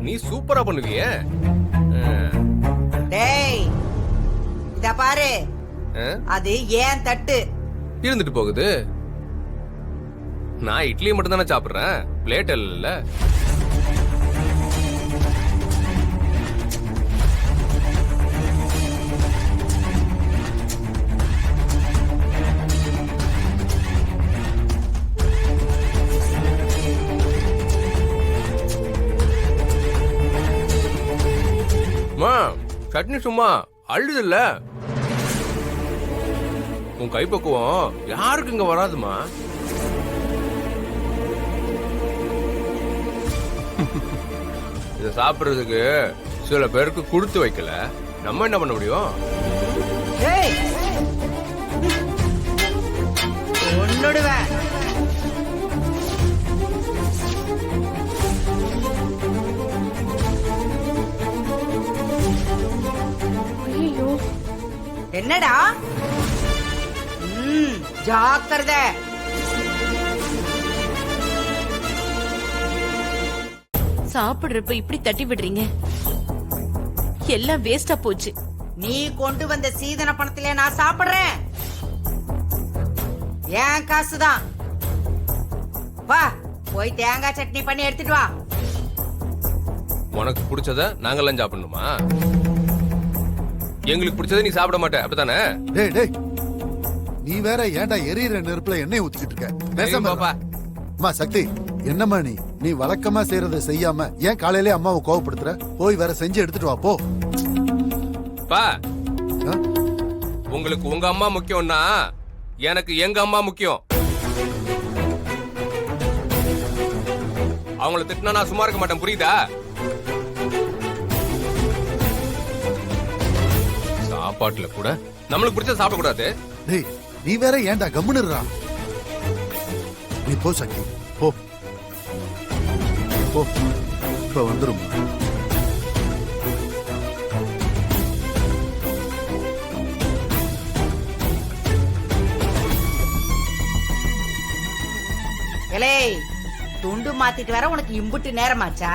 நீ சூப்பரா பண்ணுவியே. டேய் இத பாரு, அது ஏன் தட்டு இருந்துட்டு போகுது. நான் இட்லி மட்டும் தானே சாப்பிடுறேன், பிளேட் இல்ல. சட்னி சும்மா அழுது இல்ல. உன் கைப்பக்குவம் யாருக்கு இங்க வராதுமா. இத சாப்பிடுறதுக்கு சில பேருக்கு கொடுத்து வைக்கல, நம்ம என்ன பண்ண முடியும்? ஒன்னுடுவேன். என்னடா ஜாக்கிரத. சாப்பிடுறப்ப இப்படி தட்டி விடுறீங்க, எல்லாம் வேஸ்டா போச்சு. நீ கொண்டு வந்த சீதன பணத்திலே நான் சாப்பிடுறேன். ஏன் காசுதான். வா போய் தேங்காய் சட்னி பண்ணி எடுத்துட்டு வா. உனக்கு பிடிச்சத நாங்கெல்லாம் சாப்பிடணுமா? எங்களுக்கு பிடிச்சதை நீ சாப்பிட மாட்டே, அப்படித்தானே? டேய் டேய், நீ வேற ஏன்டா எரியிற நெருப்புல எண்ணெய் ஊத்திக்கிட்டு இருக்க? பேசாம பாப்பா. அம்மா சக்தி, என்னம்மா நீ வழக்கமா செய்யறத செய்யாம ஏன் காலையிலே அம்மாவை கோவப்படுத்துற? போய் வேற செஞ்சு எடுத்துட்டு வா போ. பா, உங்களுக்கு உங்க அம்மா முக்கியம்னா எனக்கு எங்க அம்மா முக்கியம். அவங்கள திட்டினா நான் சும்மா இருக்க மாட்டேன், புரியுதா? சாப்பாட்டுல கூட நம்மளுக்கு பிடிச்ச சாப்பிட கூடாது. டேய் நீ வேற ஏன்டா கம்முனுறா? நீ போ சக்தி, போ போ, இப்ப வந்துரும். எலே துண்டு மாத்திட்டு வர உனக்கு இம்புட்டு நேரமாச்சா?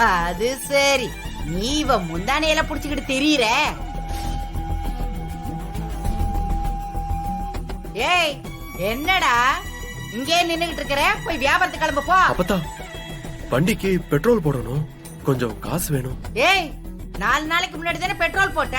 அது சரி, நீ இவ முந்தானையில புடிச்சுக்கிட்டு தெரியற. ஏய் என்னடா இங்கே நின்னுகிட்டு இருக்கற? போய் வியாபாரத்துக்கு கிளம்பு போ. அப்பதா வண்டிக்கு பெட்ரோல் போடணும், கொஞ்சம் காசு வேணும். ஏய் 4 நாளைக்கு முன்னாடி தானே பெட்ரோல் போட்ட.